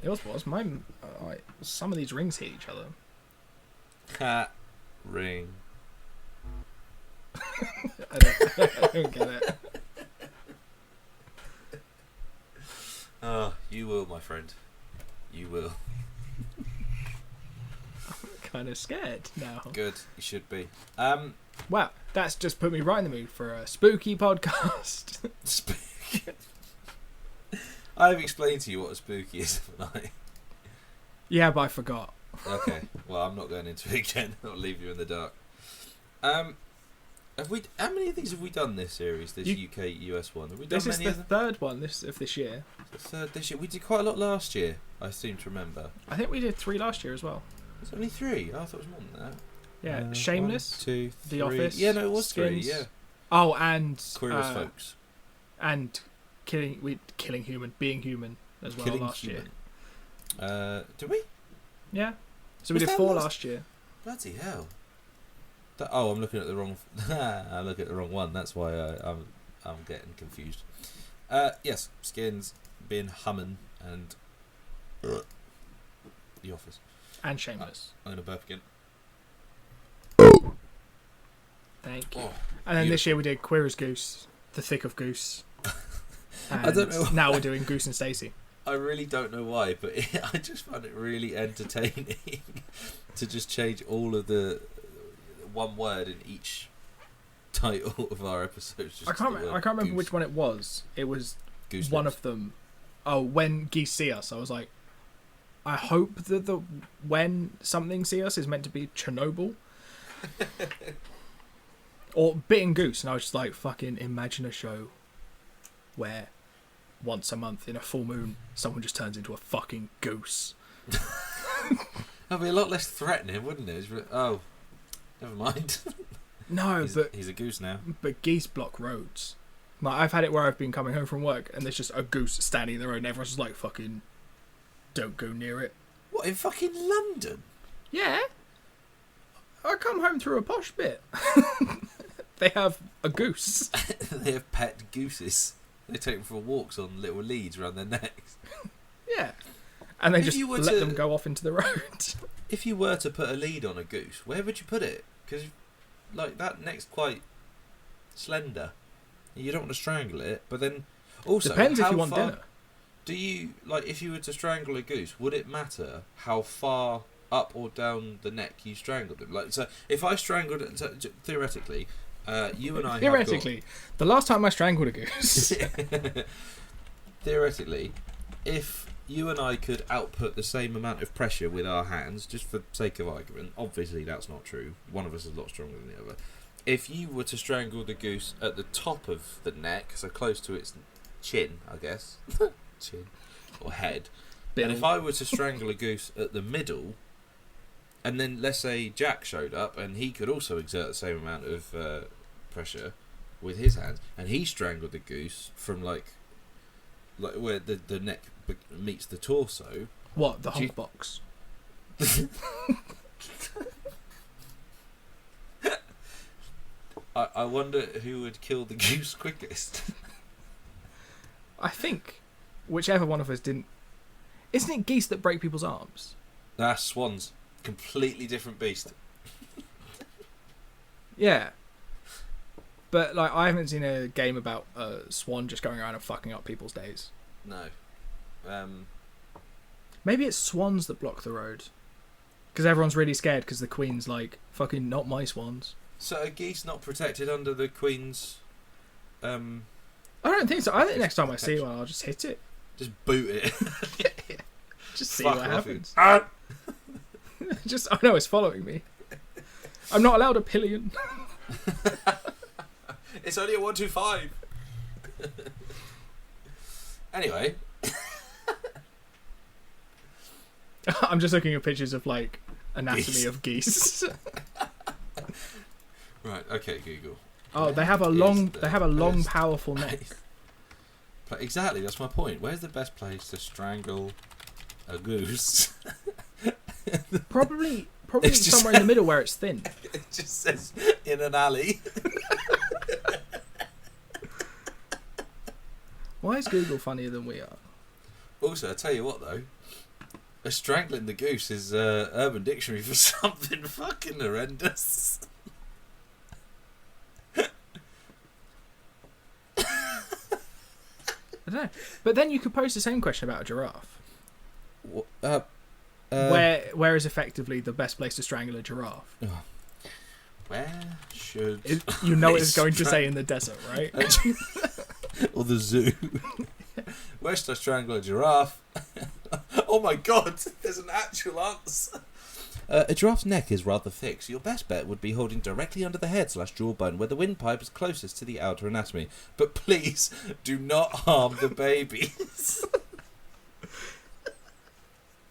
Yours was. Mine. Some of these rings hit each other. Cat ring. I don't get it. Oh, you will, my friend. You will. I'm kind of scared now. Good, you should be. Wow, that's just put me right in the mood for a spooky podcast. I've explained to you what a spooky is, haven't I? Yeah, but I forgot. Okay, well, I'm not going into it again. I'll leave you in the dark. How many of these have we done this series? This UK US one? Have we done This is many the third one of this year. The third this year. We did quite a lot last year. I seem to remember. I think we did 3 last year as well. It's only 3. I thought it was more than that. Yeah, Shameless, 1, 2, 3. The Office. Yeah, no, it was Skins. 3. Yeah. Oh, and Queer as Folks. And being human as well last year. Did we? Yeah. So we Was did that 4 last- last year. Bloody hell. I'm looking at the wrong. I look at the wrong one. That's why I'm getting confused. Yes, Skins, Bin Hummin, and The Office. And Shameless. I'm gonna burp again. Thank you. Oh, And then this beautiful. year we did Queer as Goose, The Thick of Goose. And I don't know. now we're doing Goose and Stacey. I really don't know why, but I just found it really entertaining to just change all of the one word in each title of our episodes. I can't remember which one it was. It was Goose one lips. of them. Oh, when geese see us, I was like, I hope that the when something see us is meant to be Chernobyl. Or Bitten Goose, and I was just like, fucking imagine a show where once a month in a full moon someone just turns into a fucking goose. That'd be a lot less threatening, wouldn't it? Oh, never mind. No, he's a goose now. but geese block roads. Like, I've had it where I've been coming home from work and there's just a goose standing in the road and everyone's just like, fucking don't go near it. What, in fucking London? Yeah. I come home through a posh bit. They have a goose. They have pet gooses. They take them for walks on little leads around their necks. Yeah. And they If just you were let to- them go off into the road. If you were to put a lead on a goose, where would you put it? Because, like, that neck's quite slender. You don't want to strangle it, but then also Depends if how you want far dinner. Do you, like, if you were to strangle a goose, would it matter how far up or down the neck you strangled it? Like, so if I strangled it, so, theoretically, you and I Theoretically, the last time I strangled a goose. theoretically, if you and I could output the same amount of pressure with our hands, just for sake of argument, obviously that's not true. One of us is a lot stronger than the other. If you were to strangle the goose at the top of the neck, so close to its chin, I guess, chin or head, and if I were to strangle a goose at the middle, and then let's say Jack showed up and he could also exert the same amount of pressure with his hands, and he strangled the goose from like where the neck meets the torso. What, the honk box? I wonder who would kill the goose quickest. I think whichever one of us didn't... Isn't it geese that break people's arms? Swans. Completely different beast. Yeah. But, like, I haven't seen a game about a swan just going around and fucking up people's days. No. Maybe it's swans that block the road. Because everyone's really scared because the Queen's like, fucking not my swans. So are geese not protected under the Queen's... I don't think so. I think next time I see one, I'll just hit it. Just boot it. Just see Fuck what off happens. it. Just, I know it's following me. I'm not allowed a pillion. It's only a 125. Anyway. I'm just looking at pictures of, like, anatomy Geese. of geese. Right, okay, Google. Oh, they have a Is long, the best powerful neck. Exactly, that's my point. Where's the best place to strangle a goose? Probably It's just- somewhere in the middle where it's thin. It just says in an alley. Why is Google funnier than we are? Also, I tell you what though, Strangling the goose is Urban Dictionary for something fucking horrendous. I don't know. But then you could pose the same question about a giraffe. Where is effectively the best place to strangle a giraffe? Where should you know what it's going to say in the desert, right? Or the zoo. Where should I strangle a giraffe? Oh my god, there's an actual answer. A giraffe's neck is rather thick, so your best bet would be holding directly under the head/jawbone where the windpipe is closest to the outer anatomy. But please, do not harm the babies.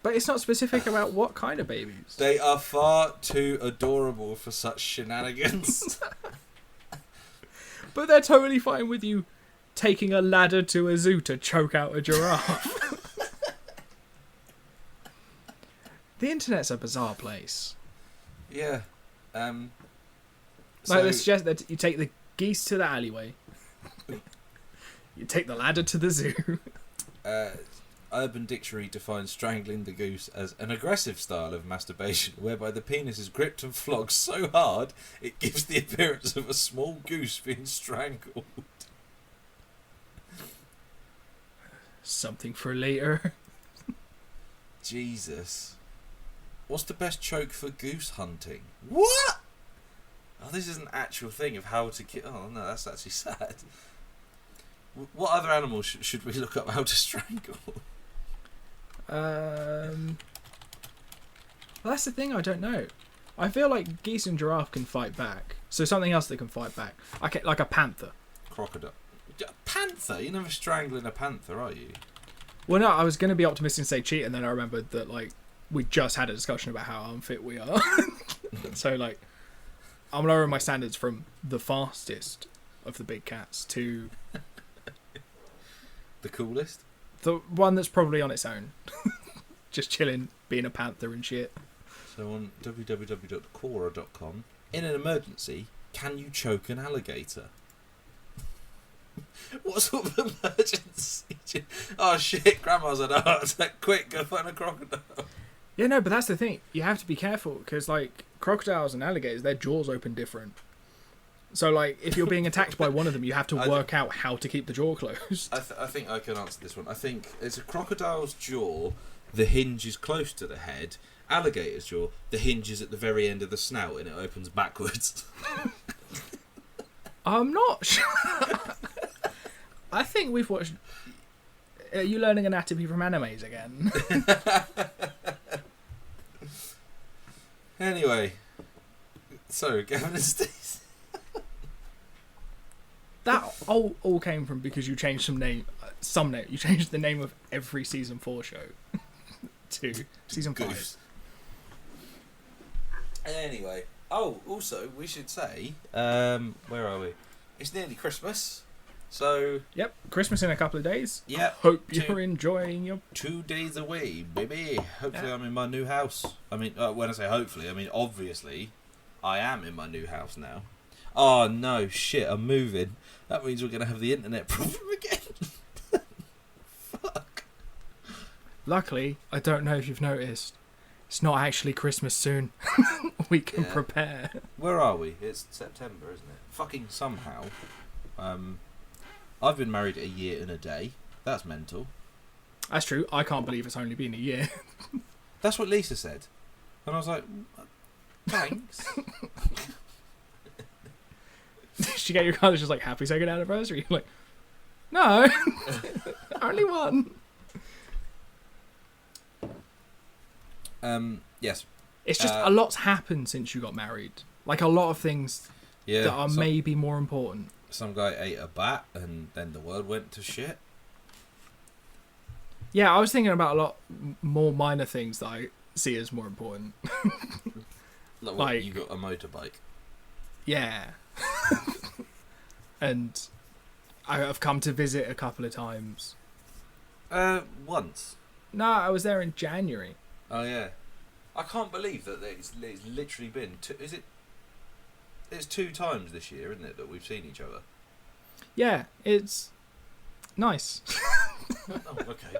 But it's not specific about what kind of babies. They are far too adorable for such shenanigans. But they're totally fine with you taking a ladder to a zoo to choke out a giraffe. The internet's a bizarre place. Yeah. Let's suggest that you take the geese to the alleyway. You take the ladder to the zoo. Urban Dictionary defines strangling the goose as an aggressive style of masturbation whereby the penis is gripped and flogged so hard it gives the appearance of a small goose being strangled. Something for later. Jesus. What's the best choke for goose hunting? What? Oh, this is an actual thing of how to kill. Oh no, that's actually sad. What other animals should we look up how to strangle? Well, that's the thing. I don't know. I feel like geese and giraffe can fight back. So something else that can fight back. Okay, like a panther. Crocodile. Panther? You're never strangling a panther, are you? Well, no. I was going to be optimistic and say cheat, and then I remembered that like we just had a discussion about how unfit we are. So like, I'm lowering my standards from the fastest of the big cats to the coolest. The one that's probably on its own. Just chilling, being a panther and shit. So on www.quora.com, in an emergency, can you choke an alligator? What sort of emergency? Oh shit, grandma's had a heart attack. Quick, go find a crocodile. Yeah, no, but that's the thing. You have to be careful because, like, crocodiles and alligators, their jaws open different. So, like, if you're being attacked by one of them, you have to work out how to keep the jaw closed. I think I can answer this one. I think it's a crocodile's jaw, the hinge is close to the head. Alligator's jaw, the hinge is at the very end of the snout and it opens backwards. I'm not sure. I think we've watched... Are you learning anatomy from animes again? Anyway. So, Gavin Stacey. That all came from because you changed some name. You changed the name of every season 4 show to season 5. Anyway. Oh, also, we should say, where are we? It's nearly Christmas. So... Yep, Christmas in a couple of days. Yep. Hope you're enjoying your... 2 days away, baby. Hopefully I'm in my new house. I mean, when I say hopefully, I mean obviously I am in my new house now. Oh no, shit, I'm moving. That means we're going to have the internet problem again. Fuck. Luckily, I don't know if you've noticed, it's not actually Christmas soon. We can prepare. Where are we? It's September, isn't it? Fucking somehow. I've been married a year and a day. That's mental. That's true. I can't believe it's only been a year. That's what Lisa said. And I was like, thanks. Did she get your card? It's just like, happy second anniversary. You're like, no. Only one. Yes. It's just a lot's happened since you got married. Like a lot of things that are maybe more important. Some guy ate a bat and then the world went to shit. Yeah, I was thinking about a lot more minor things that I see as more important. Like you got a motorbike. Yeah. And I've come to visit a couple of times. Once. No, I was there in January. Oh yeah. I can't believe that it's literally been it's 2 times this year, isn't it, that we've seen each other? Yeah, it's nice. Oh, okay.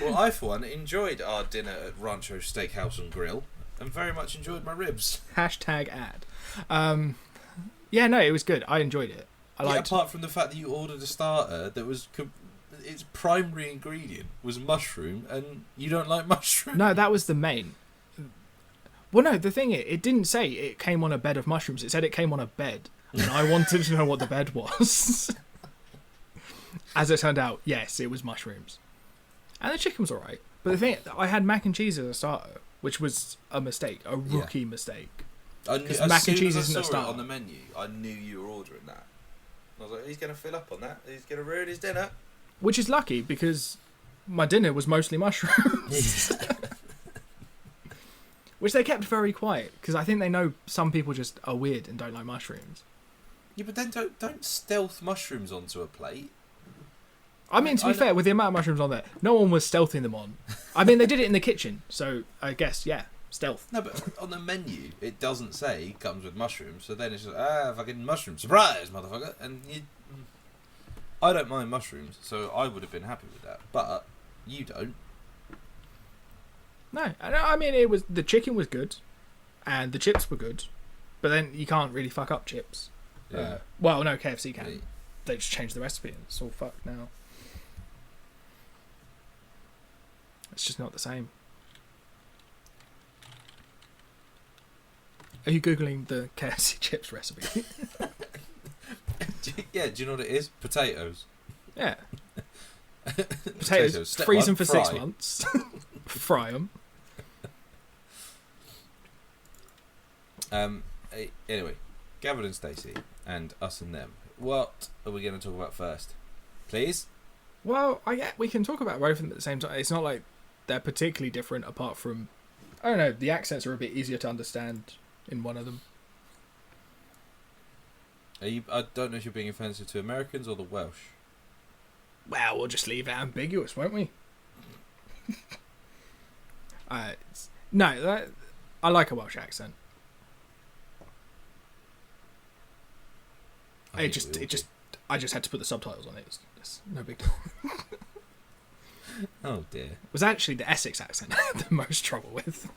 Well, I, for one, enjoyed our dinner at Rancho Steakhouse and Grill and very much enjoyed my ribs. Hashtag ad. Yeah, no, it was good. I enjoyed it. I liked apart from the fact that you ordered a starter that was... its primary ingredient was mushroom, and you don't like mushroom. No, that was the main. Well, no, the thing is, it didn't say it came on a bed of mushrooms. It said it came on a bed. And I wanted to know what the bed was. As it turned out, yes, it was mushrooms. And the chicken was alright. But the thing, I had mac and cheese as a starter, which was a mistake, a rookie mistake. Because mac and cheese as isn't I a saw starter. it on the menu, I knew you were ordering that. I was like, he's going to fill up on that. He's going to ruin his dinner. Which is lucky, because my dinner was mostly mushrooms. Which they kept very quiet, because I think they know some people just are weird and don't like mushrooms. Yeah, but then don't stealth mushrooms onto a plate. I mean, to be fair, with the amount of mushrooms on there, no one was stealthing them on. I mean, they did it in the kitchen, so I guess, yeah, stealth. No, but on the menu, it doesn't say comes with mushrooms, so then it's just, fucking mushroom, surprise, motherfucker. And I don't mind mushrooms, so I would have been happy with that. But you don't. No, I mean, the chicken was good, and the chips were good, but then you can't really fuck up chips. Yeah. Well, no, KFC can. Yeah. They just changed the recipe, and it's all fucked now. It's just not the same. Are you Googling the KFC chips recipe? Yeah, do you know what it is? Potatoes. Yeah. Potatoes. Freeze them for 6 months. Fry them. Anyway, Gavin and Stacey and us and them. What are we going to talk about first? Please? Well, we can talk about both of them at the same time. It's not like they're particularly different apart from... I don't know, the accents are a bit easier to understand in one of them. I don't know if you're being offensive to Americans or the Welsh. Well, we'll just leave it ambiguous, won't we? No, I like a Welsh accent. I just had to put the subtitles on it. It's no big deal. Oh dear. It was actually the Essex accent I had the most trouble with.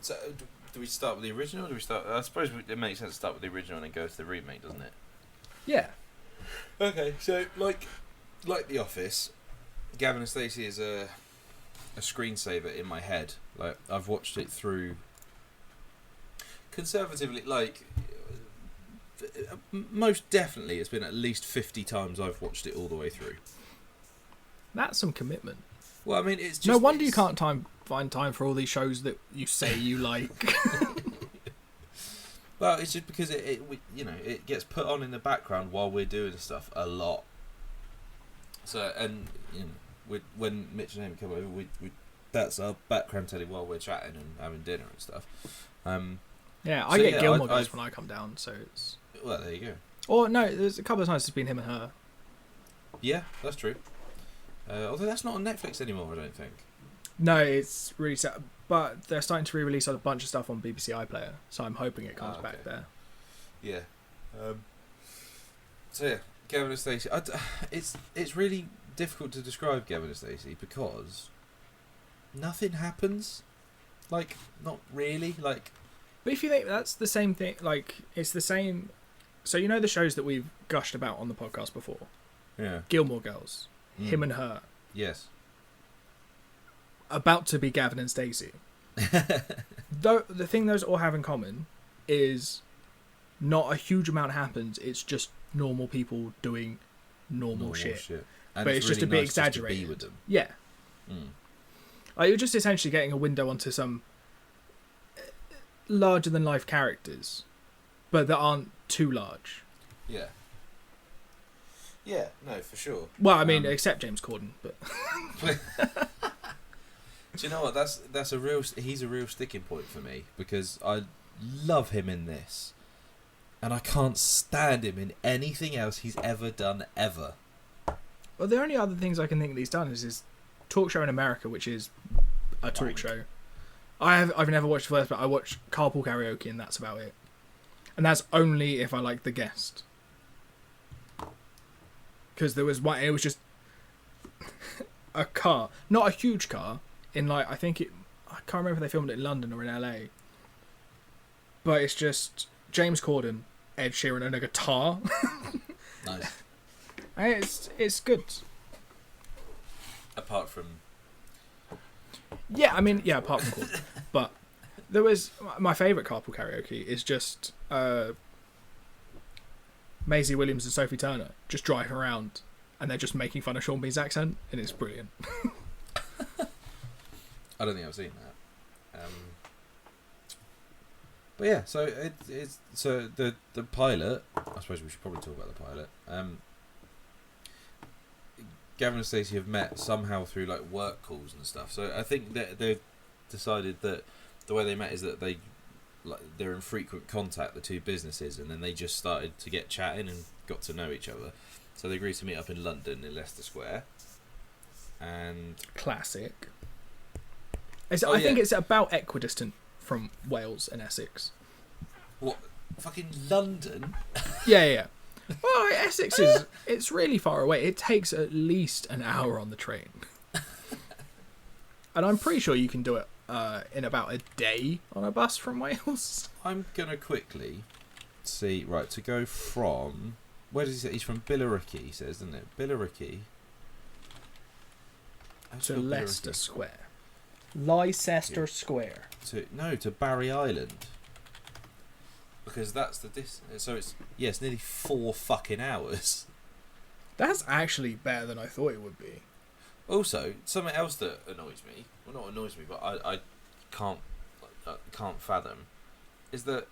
So, do we start with the original? Or do we start? I suppose it makes sense to start with the original and then go to the remake, doesn't it? Yeah. Okay, so like The Office, Gavin and Stacey is a screensaver in my head. Like I've watched it through conservatively, like most definitely it's been at least 50 times I've watched it all the way through. That's some commitment. Well, I mean, it's just... No wonder you can't find time for all these shows that you say you like. Well, it's just because it gets put on in the background while we're doing stuff a lot. So, and when Mitch and Amy come over, we that's our background telly while we're chatting and having dinner and stuff. Yeah, I get Gilmore Girls when I come down, so it's... Well, there you go. Or no, there's a couple of times it's been him and her. Yeah, that's true. Although that's not on Netflix anymore, I don't think. No, it's really sad. But they're starting to re-release a bunch of stuff on BBC iPlayer, so I'm hoping it comes back there. Yeah. So yeah, Gavin and Stacey. It's really difficult to describe Gavin and Stacey because nothing happens. Like, not really. Like, but if you think that's the same thing, like it's the same. So you know the shows that we've gushed about on the podcast before. Yeah. Gilmore Girls, Him and Her. Yes. About to be Gavin and Stacey. Though the thing those all have in common is not a huge amount happens. It's just normal people doing normal shit. And but it's just really a bit nice exaggerated. to be with them. Yeah. Mm. Like you're just essentially getting a window onto some larger than life characters, but that aren't too large. Yeah. Yeah, no, for sure. Well, I mean, except James Corden, but do you know what? He's a real sticking point for me because I love him in this, and I can't stand him in anything else he's ever done ever. Well, the only other things I can think that he's done is his talk show in America, which is a talk show. I've never watched the first, but I watched Carpool Karaoke, and that's about it. And that's only if I like the guest. because there was one. It was just a car, not a huge car. In like, I can't remember if they filmed it in London or in LA. But it's just James Corden, Ed Sheeran, and a guitar. Nice. And it's good. Apart from... Yeah, I mean, yeah, apart from Corden. But there was... My favourite carpool karaoke is just Maisie Williams and Sophie Turner just driving around and they're just making fun of Sean Bean's accent, and it's brilliant. I don't think I've seen that. But yeah, so it's so the pilot. I suppose we should probably talk about the pilot. Gavin and Stacey have met somehow through like work calls and stuff. So I think that they've decided that the way they met is that they're in frequent contact, the two businesses, and then they just started to get chatting and got to know each other. So they agreed to meet up in London in Leicester Square. And classic. I think it's about equidistant from Wales and Essex. What? Fucking London? Yeah. Well, Essex it's really far away. It takes at least an hour on the train. And I'm pretty sure you can do it in about a day on a bus from Wales. I'm going to quickly see, right, to go from... Where does he say? He's from Billericay, he says, isn't it? Billericay. To Leicester Square. Leicester Square. To Barry Island. Because that's the distance. So it's nearly 4 fucking hours. That's actually better than I thought it would be. Also, something else that annoys me, well, not annoys me, but I can't fathom, is that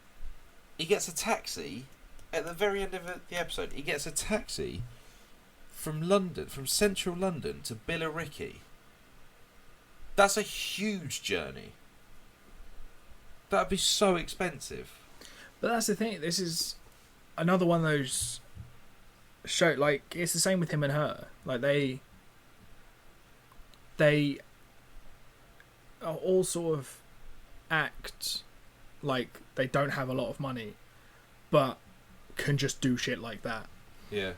he gets a taxi at the very end of the episode. He gets a taxi from London, from central London to Billericay. That's a huge journey. That'd be so expensive. But that's the thing. This is another one of those show. Like, it's the same with him and her. Like they are all sort of act like they don't have a lot of money, but can just do shit like that. Yeah.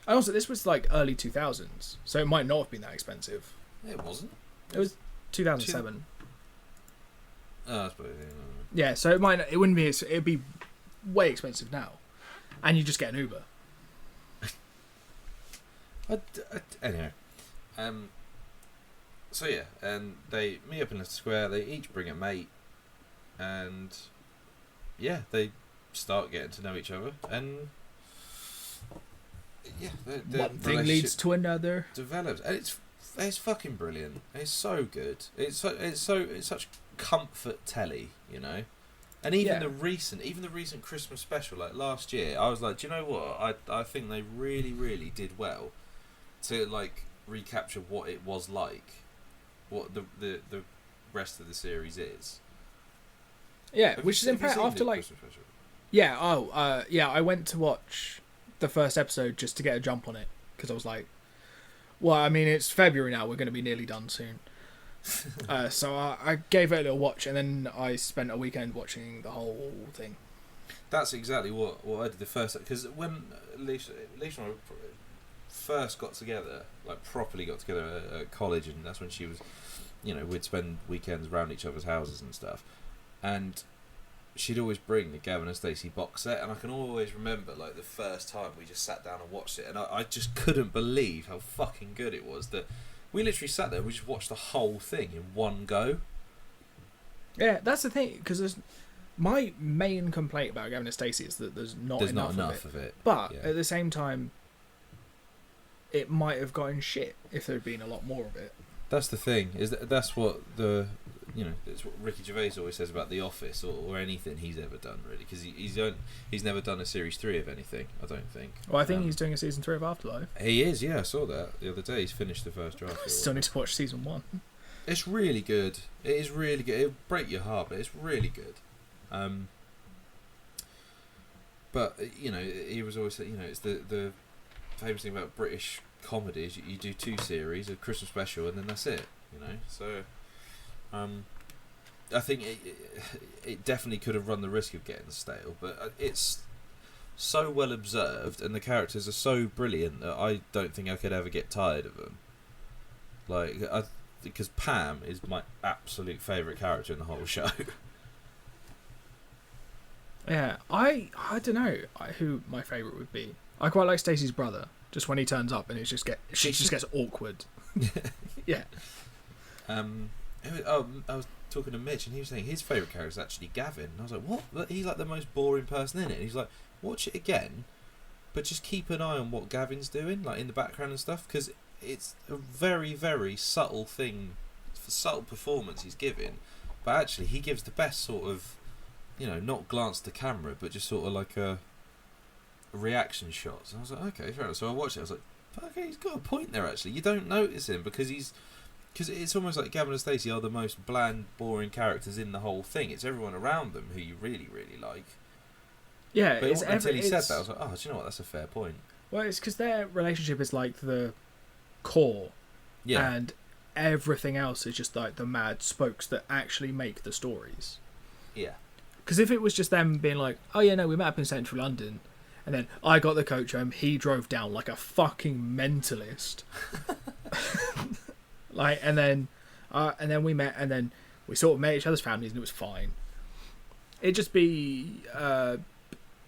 And also, this was like early 2000s, so it might not have been that expensive. It wasn't. It was 2007. I suppose. Yeah, so it wouldn't be. It'd be way expensive now, and you just get an Uber. Anyway, so yeah, and they meet up in Leicester Square. They each bring a mate, and yeah, they start getting to know each other, and yeah, one thing leads to another. Develops, and it's fucking brilliant. It's so good. It's such comfort telly, you know. And even the recent Christmas special, like last year, I was like, do you know what? I think they really, really did well to like recapture what it was like, what the rest of the series is. Yeah, which is impressive. After like, yeah, I went to watch the first episode just to get a jump on it because I was like, well, I mean, it's February now. We're going to be nearly done soon. So I gave it a little watch, and then I spent a weekend watching the whole thing. That's exactly what I did the first, because when Alicia and I first got together, like properly got together at college, and that's when she was, you know, we'd spend weekends around each other's houses and stuff, and she'd always bring the Gavin and Stacey box set, and I can always remember like the first time we just sat down and watched it, and I just couldn't believe how fucking good it was that we literally sat there and we just watched the whole thing in one go. Yeah, that's the thing, because my main complaint about Gavin and Stacey is that there's not enough of it. But at the same time, it might have gotten shit if there'd been a lot more of it. That's the thing, that's what it's what Ricky Gervais always says about The Office or anything he's ever done, really, because he's never done a series 3 of anything, I don't think. Well, I think he's doing a season 3 of Afterlife. He is, yeah, I saw that the other day. He's finished the first draft. Still need to watch season 1. It's really good. It is really good. It'll break your heart, but it's really good. But you know, he was always, you know, it's the famous thing about British comedies. You do 2 series, a Christmas special, and then that's it. You know, so I think it definitely could have run the risk of getting stale, but it's so well observed, and the characters are so brilliant that I don't think I could ever get tired of them. Because Pam is my absolute favourite character in the whole show. Yeah, I don't know who my favourite would be. I quite like Stacey's brother. Just when he turns up and she just gets awkward. Yeah. I was talking to Mitch and he was saying his favourite character is actually Gavin. And I was like, what? He's like the most boring person in it. And he's like, watch it again, but just keep an eye on what Gavin's doing, like in the background and stuff, because it's a very, very subtle thing, subtle performance he's giving. But actually, he gives the best sort of, not glance to camera, but just sort of like a reaction shots. And I was like, okay, fair enough. So I watched it. I was like, okay, he's got a point there. Actually, you don't notice him because it's almost like Gavin and Stacey are the most bland, boring characters in the whole thing. It's everyone around them who you really, really like. Yeah, but until he said that, I was like, oh, do you know what? That's a fair point. Well, it's because their relationship is like the core, and everything else is just like the mad spokes that actually make the stories. Yeah. Because if it was just them being like, oh yeah, no, we met up in central London, and then I got the coach home, he drove down like a fucking mentalist. And then we met, and then we sort of met each other's families, and it was fine. It'd just be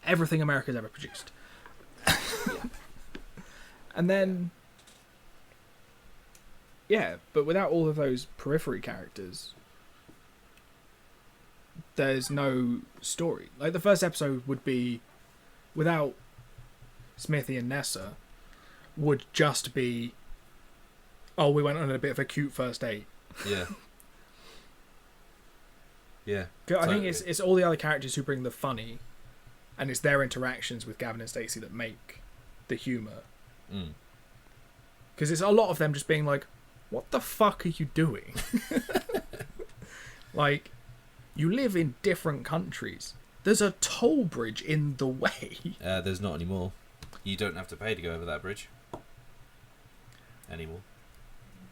everything America's ever produced. And then, but without all of those periphery characters, there's no story. Like, the first episode would be, without Smithy and Nessa, would just be, oh, we went on a bit of a cute first date. Yeah. Yeah. I think it's all the other characters who bring the funny, and it's their interactions with Gavin and Stacey that make the humour. Because it's a lot of them just being like, what the fuck are you doing? Like, you live in different countries. There's a toll bridge in the way. There's not anymore. You don't have to pay to go over that bridge anymore.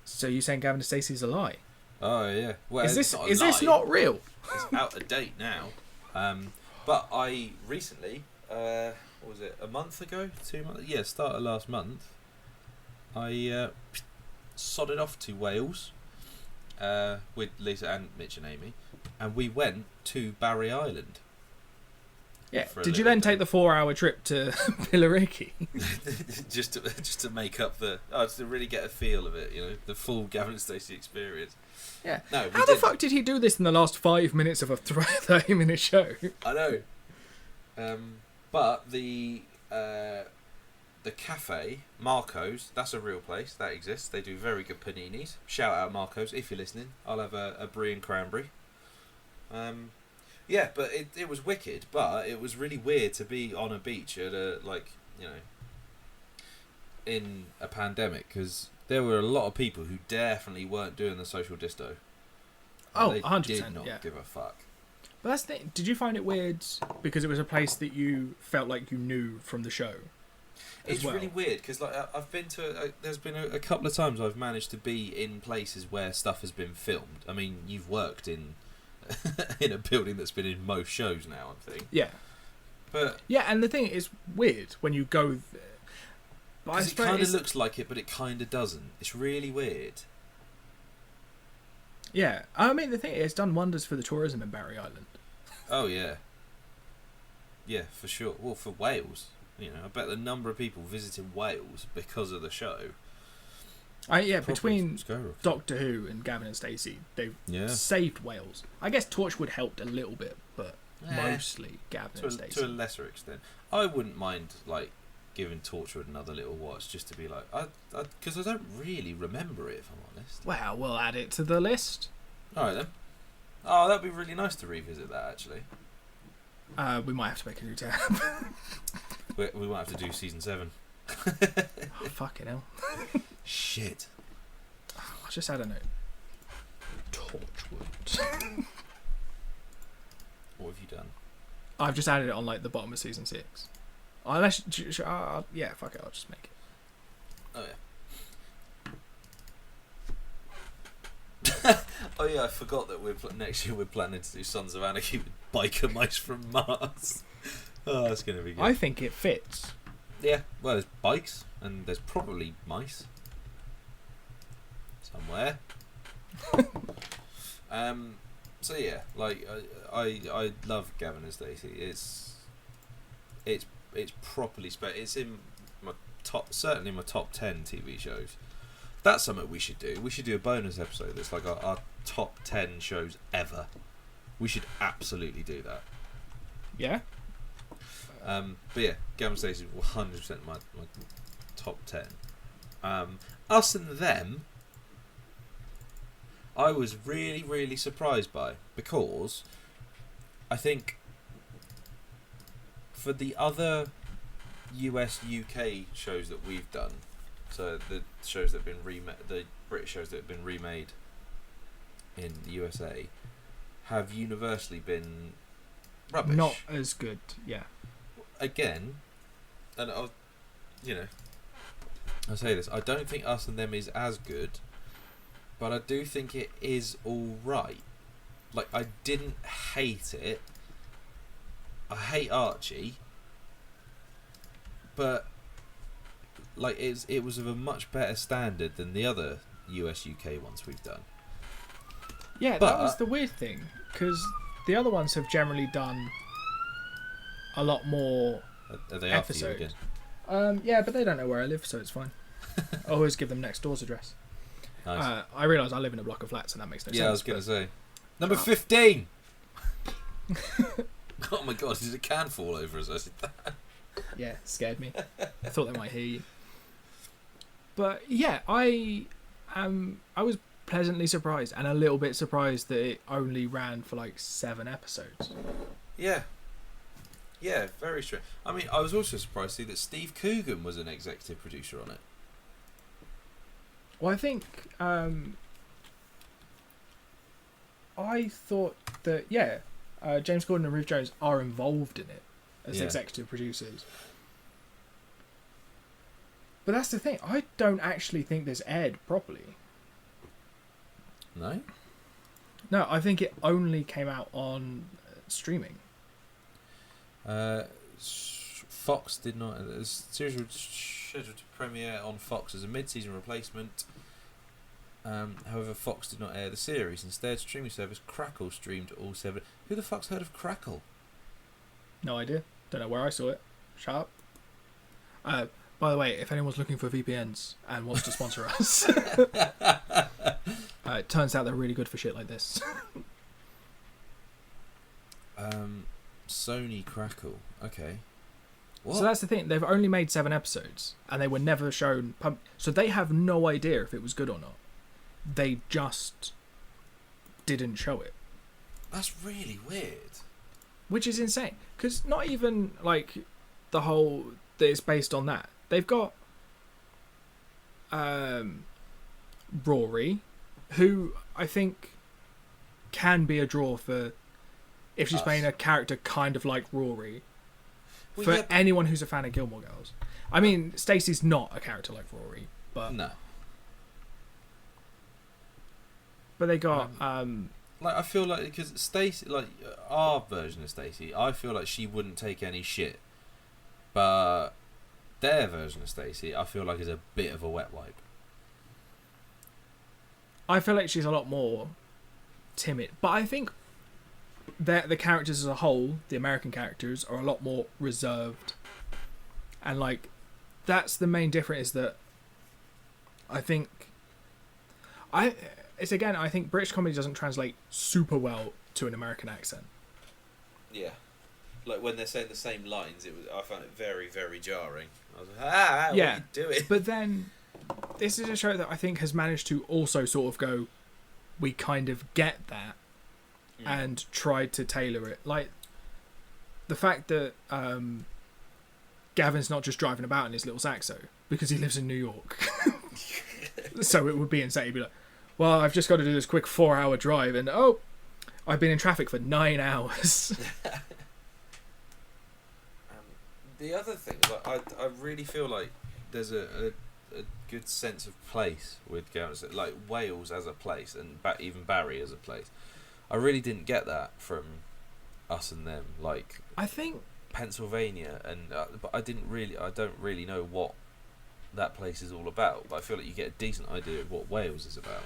So you're saying Gavin and Stacey's a lie? Oh yeah. Well, is this not real? It's out of date now. But I recently, what was it? A month ago? 2 months? Yeah, start of last month. I sodded off to Wales with Lisa and Mitch and Amy, and we went to Barry Island. Yeah. Did you then take the 4-hour trip to Billericay? just to make up just to really get a feel of it, the full Gavin and Stacey experience. Yeah. No. How the fuck did he do this in the last 5 minutes of a 30-minute show? I know. But the cafe, Marco's, that's a real place. That exists. They do very good paninis. Shout out Marco's if you're listening. I'll have a brie and cranberry. Yeah, but it was wicked, but it was really weird to be on a beach at in a pandemic, because there were a lot of people who definitely weren't doing the social disto. Oh, they 100%. did not give a fuck. But that's the thing. Did you find it weird because it was a place that you felt like you knew from the show? It's really weird because I've been to. There's been a couple of times I've managed to be in places where stuff has been filmed. I mean, you've worked in in a building that's been in most shows now, I think. Yeah. But yeah, and the thing is weird when you go there. Because it kind of looks like it, but it kind of doesn't. It's really weird. Yeah, I mean, the thing is, it's done wonders for the tourism in Barry Island. Oh yeah. Yeah, for sure. Well, for Wales, I bet the number of people visiting Wales because of the show. Between Doctor Who and Gavin and Stacey, they've saved Wales. I guess Torchwood helped a little bit, but mostly Gavin and Stacey. To a lesser extent. I wouldn't mind, giving Torchwood another little watch just to be like... Because I don't really remember it, if I'm honest. Well, we'll add it to the list. Alright then. Oh, that'd be really nice to revisit that, actually. We might have to make a new tab. we might have to do season 7. Oh, fucking hell. Shit. I just had a note. Torchwood. What have you done? I've just added it on the bottom of season 6. Unless, fuck it, I'll just make it. Oh yeah. Oh yeah, I forgot that next year we're planning to do Sons of Anarchy with biker mice from Mars. Oh, that's going to be good. I think it fits. Yeah, well, there's bikes, and there's probably mice. Somewhere. So yeah, like, I love Gavin and Stacey. It's properly it's in my certainly my top 10 TV shows. That's something we should do. We should do a bonus episode that's like our top 10 shows ever. We should absolutely do that. Yeah. But yeah, Gavin Stacey is 100% my top 10. Us and Them, I was really, really surprised by, because I think for the other US UK shows that we've done, so the shows that have been remade, the British shows that have been remade in the USA, have universally been rubbish. Not as good, yeah. Again, and I'll say this, I don't think Us and Them is as good, but I do think it is alright. Like, I didn't hate it. I hate Archie, but like, it was of a much better standard than the other US UK ones we've done. Yeah, that was the weird thing, because the other ones have generally done a lot more Are they episodes. after you again? Yeah, but they don't know where I live, so it's fine. I always give them next door's address. Nice. I realise I live in a block of flats, and that makes no sense. Yeah, I was going to say. Number 15! Oh my god, did a can fall over as I said that? Yeah, scared me. I thought they might hear you. But yeah, I was pleasantly surprised, and a little bit surprised that it only ran for like 7 episodes. Yeah. Yeah, very strange. I mean, I was also surprised to see that Steve Coogan was an executive producer on it. Well, I think I thought that James Corden and Ruth Jones are involved in it as executive producers. But that's the thing. I don't actually think this aired properly. No? No, I think it only came out on streaming. Fox did not. The series was scheduled to premiere on Fox as a mid-season replacement. However, Fox did not air the series. Instead, streaming service Crackle streamed all 7. Who the fuck's heard of Crackle? No idea. Don't know where I saw it. Shut up. By the way, if anyone's looking for VPNs and wants to sponsor us, it turns out they're really good for shit like this. Sony Crackle. Okay. What? So that's the thing. They've only made 7 episodes, and they were never shown. So they have no idea if it was good or not. They just didn't show it. That's really weird. Which is insane. Because not even, like, the whole... that it's based on that. They've got... Rory, who I think can be a draw for... if she's playing a character kind of like Rory. Well, for anyone who's a fan of Gilmore Girls. I mean, Stacey's not a character like Rory, but... No. But they got... like, I feel like, because Stacey, like, our version of Stacey, I feel like she wouldn't take any shit. But their version of Stacey, I feel like, is a bit of a wet wipe. I feel like she's a lot more timid. But I think that the characters as a whole, the American characters, are a lot more reserved. And, like, that's the main difference, is that I think... I think British comedy doesn't translate super well to an American accent. Yeah. Like, when they're saying the same lines, I found it very, very jarring. I was like, what are you doing? But then, this is a show that I think has managed to also sort of go, we kind of get that, and tried to tailor it. Like, the fact that Gavin's not just driving about in his little Saxo, because he lives in New York. So it would be insane. He'd be like, well, I've just got to do this quick 4-hour drive, and I've been in traffic for 9 hours. The other thing, like, I really feel like there's a good sense of place with Gavin, like Wales as a place, and even Barry as a place. I really didn't get that from Us and Them. Like, I think Pennsylvania, and but I don't really know what that place is all about. But I feel like you get a decent idea of what Wales is about.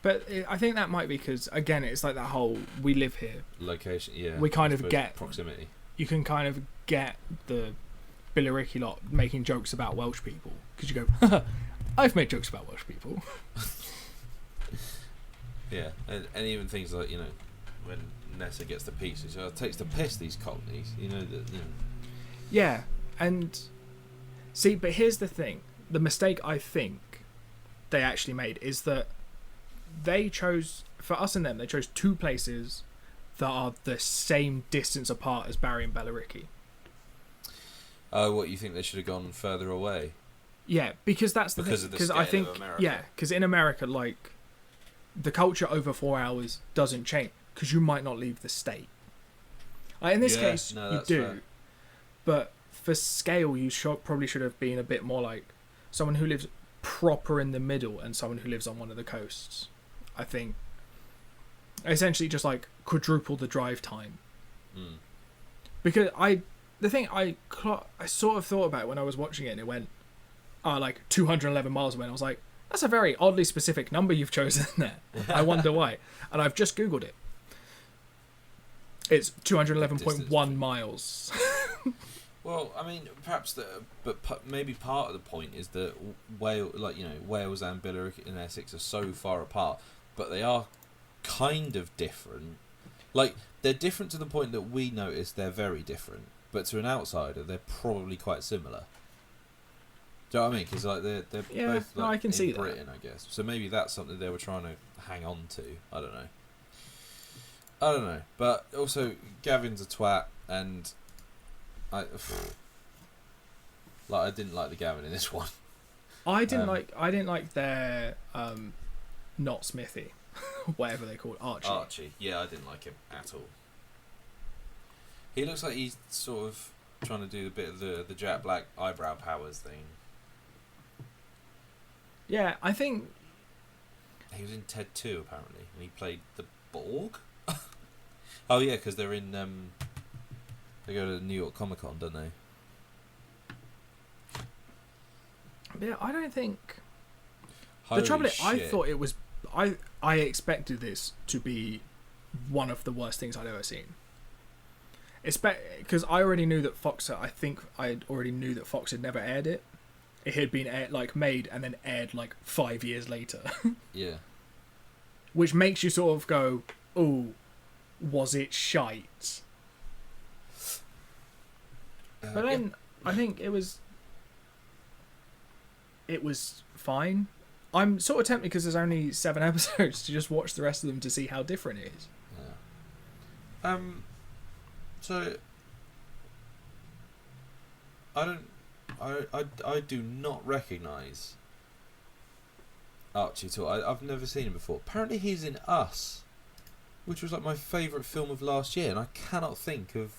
But I think that might be because, again, it's like that whole we live here. Location, yeah. We kind of get proximity. You can kind of get the Billericay lot making jokes about Welsh people because you go, I've made jokes about Welsh people. Yeah, and even things like, you know, when Nessa gets the pieces, so it takes the piss, these Cockneys, you know, that, you know. Yeah, and see, but here's the thing. The mistake I think they actually made is that they chose, for us and them, they chose two places that are the same distance apart as Barry and Billericay. Oh, what, you think they should have gone further away? Yeah, because that's the because thing. Of the Because scale I think, of America. yeah, because in America, like, the culture over 4 hours doesn't change because you might not leave the state. In this case, you do. Fair. But for scale, you probably should have been a bit more like someone who lives proper in the middle and someone who lives on one of the coasts. I think essentially just like quadruple the drive time. Because I sort of thought about it when I was watching it, and it went like 211 miles away, and I was like, that's a very oddly specific number you've chosen there. I wonder why. And I've just Googled it. It's 211.1 miles. Well, I mean, perhaps maybe part of the point is that Wales and Billericay and Essex are so far apart, but they are kind of different. Like, they're different to the point that we notice they're very different, but to an outsider, they're probably quite similar. Do you know what I mean? Because like they're both like, I can see Britain, that. I guess. So maybe that's something they were trying to hang on to. I don't know. But also, Gavin's a twat, and I didn't like the Gavin in this one. I didn't like their not Smithy, whatever they called Archie. Yeah, I didn't like him at all. He looks like he's sort of trying to do a bit of the Jack Black eyebrow powers thing. Yeah, I think he was in Ted 2 apparently, and he played the Borg. Oh yeah, because they're in they go to New York Comic Con, don't they? Yeah, I don't think. Holy the trouble is, I shit. thought it was. I expected this to be one of the worst things I'd ever seen. Because I already knew that Fox. I think I already knew that Fox had never aired it. It had been made and then aired 5 years later. Yeah. Which makes you sort of go, "Oh, was it shite?" But then I think it was fine. I'm sort of tempted because there's only 7 episodes to just watch the rest of them to see how different it is. Yeah. So I do not recognise Archie at all. I've never seen him before. Apparently he's in Us, which was my favourite film of last year, and I cannot think of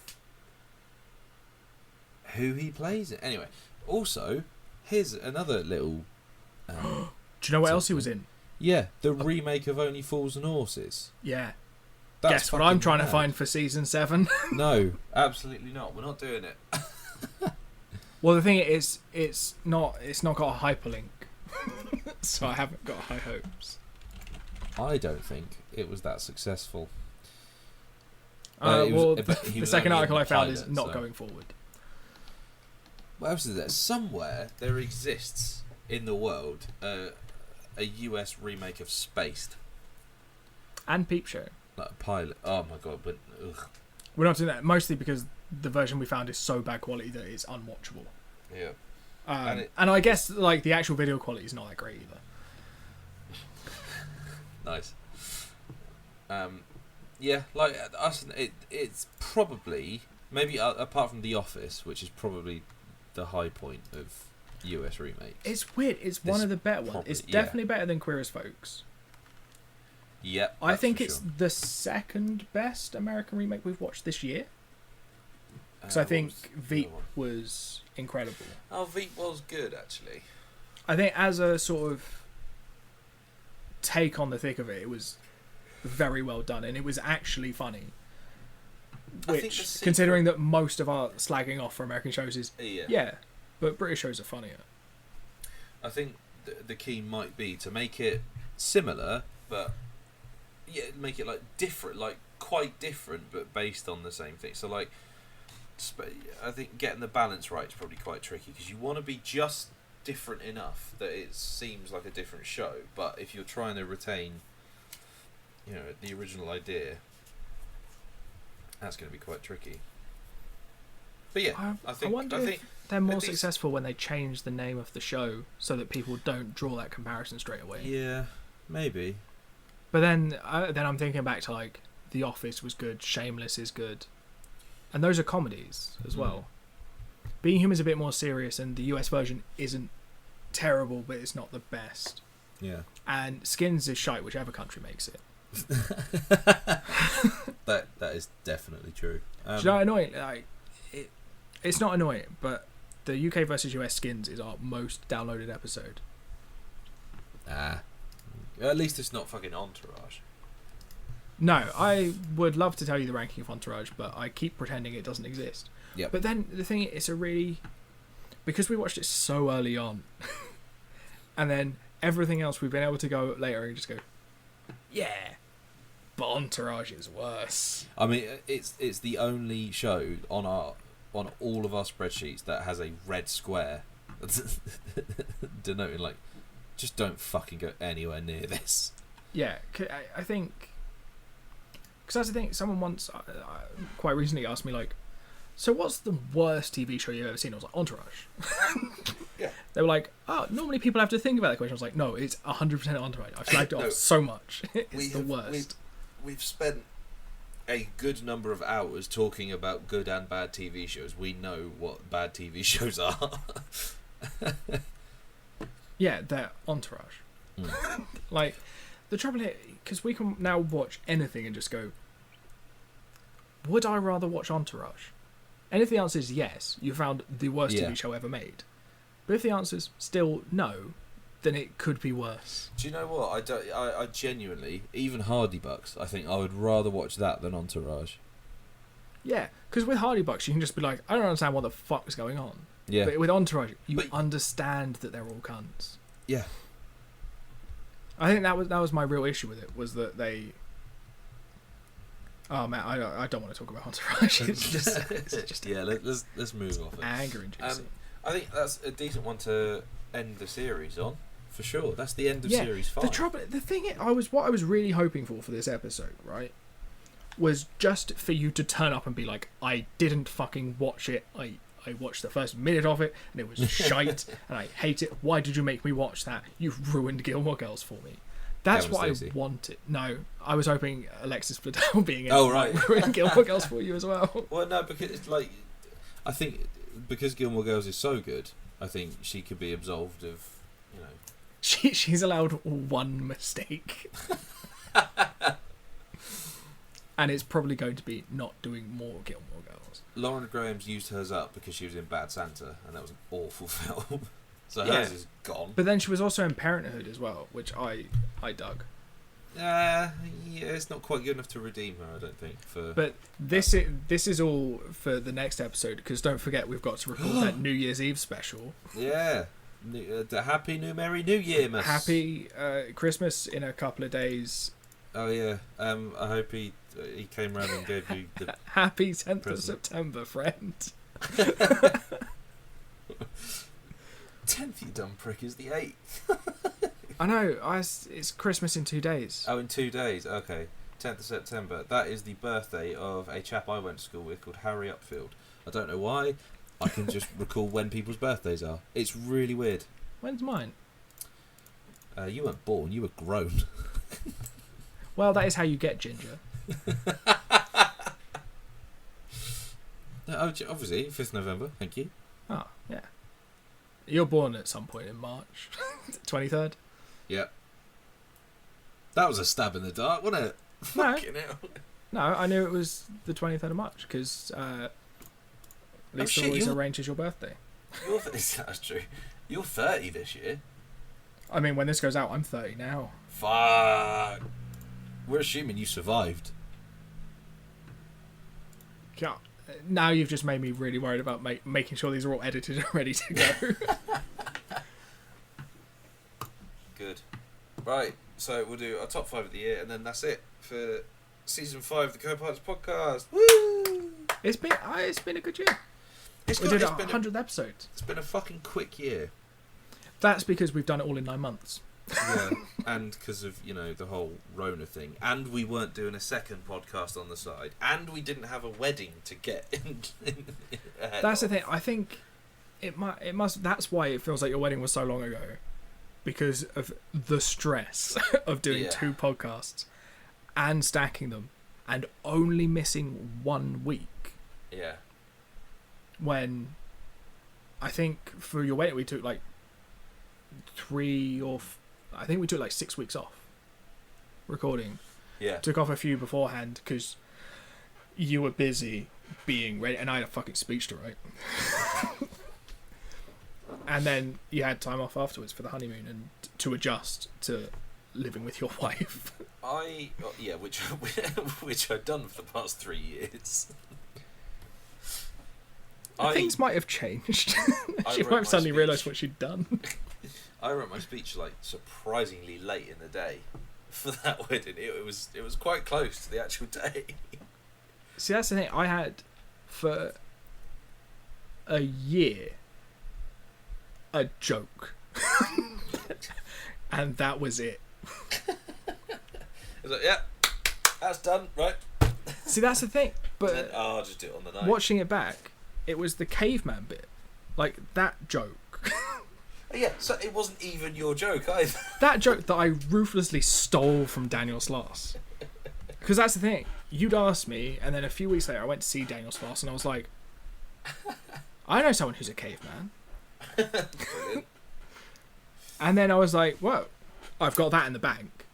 who he plays in. Anyway, also, here's another little... Do you know what else he was in? Yeah, the remake of Only Fools and Horses. Yeah. That's Guess what I'm trying mad. to find for season 7? No, absolutely not. We're not doing it. Well, the thing is, it's not got a hyperlink, so I haven't got high hopes. I don't think it was that successful. The second article I found is not going forward. What else is there? Somewhere there exists in the world a US remake of Spaced. And Peep Show. Like a pilot. Oh my god, but ugh. We're not doing that, mostly because the version we found is so bad quality that it's unwatchable. Yeah. And I guess the actual video quality is not that great either. Nice. Yeah, us. It's probably maybe apart from The Office, which is probably the high point of US remake. It's weird. It's one of the better ones. It's definitely better than Queer as Folks. Yep. I think it's the second best American remake we've watched this year. Because I think Veep was incredible. Oh, Veep was good, actually. I think as a sort of take on the thick of it, it was very well done, and it was actually funny. think Which, the secret- considering that most of our slagging off for American shows is yeah. but British shows are funnier. I think the key might be to make it similar, but make it like different, like quite different, but based on the same thing. So like, I think getting the balance right is probably quite tricky because you want to be just different enough that it seems like a different show, but if you're trying to retain, the original idea, that's going to be quite tricky. But yeah, I wonder think if they're more successful when they change the name of the show so that people don't draw that comparison straight away. Yeah, maybe. But then I'm thinking back to like The Office was good, Shameless is good, and those are comedies as well. Being Human is a bit more serious, and the US version isn't terrible, but it's not the best. Yeah. And Skins is shite, whichever country makes it. That is definitely true. Do you know how annoying? Like, it's not annoying, but the UK versus US Skins is our most downloaded episode. At least it's not fucking Entourage. No, I would love to tell you the ranking of Entourage, but I keep pretending it doesn't exist. Yep. But then the thing is, because we watched it so early on, and then everything else we've been able to go later and just go, yeah, but Entourage is worse. I mean, it's the only show on all of our spreadsheets that has a red square denoting like, just don't fucking go anywhere near this. Yeah, I think, because that's the thing. Someone once, quite recently, asked me like, so what's the worst TV show you've ever seen? I was like, Entourage. Yeah. They were like, oh, normally people have to think about that question. I was like, no, it's 100% Entourage. I flagged it off so much. It's the worst. We've spent a good number of hours talking about good and bad TV shows. We know what bad TV shows are. Yeah, they're Entourage. Like, the trouble here, because we can now watch anything and just go, would I rather watch Entourage? And if the answer is yes, you found the worst TV show ever made. But if the answer is still no, then it could be worse. Do you know what? I genuinely, even Hardy Bucks, I think I would rather watch that than Entourage. Yeah, because with Hardy Bucks, you can just be like, I don't understand what the fuck's going on. Yeah. But with Entourage, you understand that they're all cunts. Yeah. I think that was my real issue with it, was that they... Oh man, I don't want to talk about Entourage. It's just yeah. Let's move off it. Anger inducing. I think that's a decent one to end the series on, for sure. That's the end of series 5. The thing what I was really hoping for this episode, right, was just for you to turn up and be like, I didn't fucking watch it. I watched the first minute of it and it was shite and I hate it. Why did you make me watch that? You've ruined Gilmore Girls for me. That's Gavin what Stacey. I wanted. No, I was hoping Alexis Bledel being in right. ruined Gilmore Girls for you as well. Well, no, because it's like, I think because Gilmore Girls is so good, I think she could be absolved of, She's allowed one mistake. And it's probably going to be not doing more Gilmore Girls. Lauren Graham's used hers up because she was in Bad Santa, and that was an awful film. So hers is gone. But then she was also in Parenthood as well, which I dug. Yeah, it's not quite good enough to redeem her, I don't think. But this is all for the next episode, because don't forget we've got to record that New Year's Eve special. Yeah. The Happy New Merry New Year, miss. Happy Christmas in a couple of days. Oh yeah. I hope he came round and gave you the Happy 10th present. of September, friend. 10th, you dumb prick, is the 8th. I know. It's Christmas in 2 days. Oh, in 2 days. Okay. 10th of September. That is the birthday of a chap I went to school with called Harry Upfield. I don't know why. I can just recall when people's birthdays are. It's really weird. When's mine? You weren't born. You were grown. Well, that is how you get ginger. Obviously, 5th November. Thank you. Oh, yeah. You're born at some point in March. 23rd? Yeah. That was a stab in the dark, wasn't it? No. Fucking hell. No, I knew it was the 23rd of March, because Lisa always arranges your birthday. That's true. You're 30 this year. I mean, when this goes out, I'm 30 now. Fuck. We're assuming you survived. Yeah. Now you've just made me really worried about making sure these are all edited and ready to go. Good. Right, so we'll do our top 5 of the year, and then that's it for season 5 of the Co-Pilots podcast. Woo! It's been a good year. We did our 100th episode. It's been a fucking quick year. That's because we've done it all in 9 months. Yeah, and because of, the whole Rona thing. And we weren't doing a second podcast on the side. And we didn't have a wedding to get in That's the thing. I think it must. That's why it feels like your wedding was so long ago. Because of the stress of doing 2 podcasts and stacking them and only missing 1 week. Yeah. When I think for your wedding we took like 6 weeks off recording. Yeah. Took off a few beforehand because you were busy being ready and I had a fucking speech to write. And then you had time off afterwards for the honeymoon and to adjust to living with your wife. Which I've done for the past 3 years. Things might have changed. She might have suddenly realised what she'd done. I wrote my speech like surprisingly late in the day for that wedding. It was quite close to the actual day. See, that's the thing. I had for a year a joke, and that was it. It's like, yeah, that's done, right? See, that's the thing. But then, I'll just do it on the night. Watching it back, it was the caveman bit, like that joke. Yeah, so it wasn't even your joke either. That joke that I ruthlessly stole from Daniel Sloss. Because that's the thing. You'd asked me, and then a few weeks later I went to see Daniel Sloss, and I was like, I know someone who's a caveman. Brilliant. And then I was like, whoa, I've got that in the bank.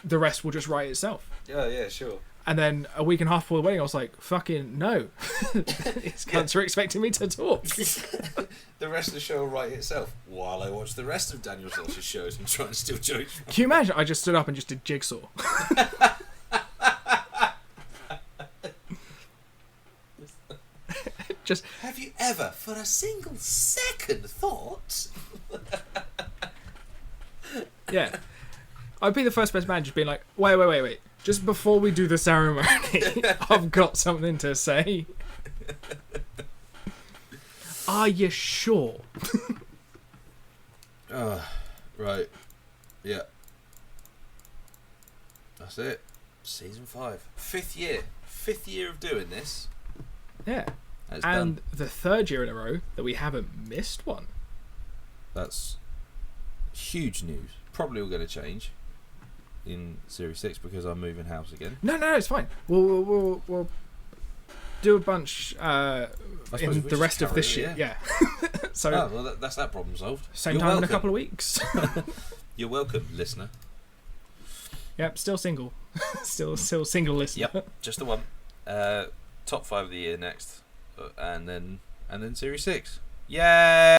The rest will just write itself. Yeah, sure. And then a week and a half before the wedding, I was like, fucking no. These cunts are expecting me to talk. The rest of the show will write itself while I watch the rest of Daniel Sloss's shows and try and steal jokes. Can you imagine? I just stood up and just did Jigsaw. Just, have you ever, for a single second, thought? Yeah. I'd be the first best man just being like, wait. Just before we do the ceremony, I've got something to say. Are you sure? Right. Yeah. That's it. Season 5. 5th year. 5th year of doing this. Yeah. And done. The 3rd year in a row that we haven't missed one. That's huge news. Probably all going to change in Series 6 because I'm moving house again. No, it's fine. We'll do a bunch in the rest of this year. Yeah. So that's that problem solved. Same time in a couple of weeks. You're welcome, listener. Yep, still single. still single listener. Yep, just the one. Top 5 of the year next, and then Series 6. Yay!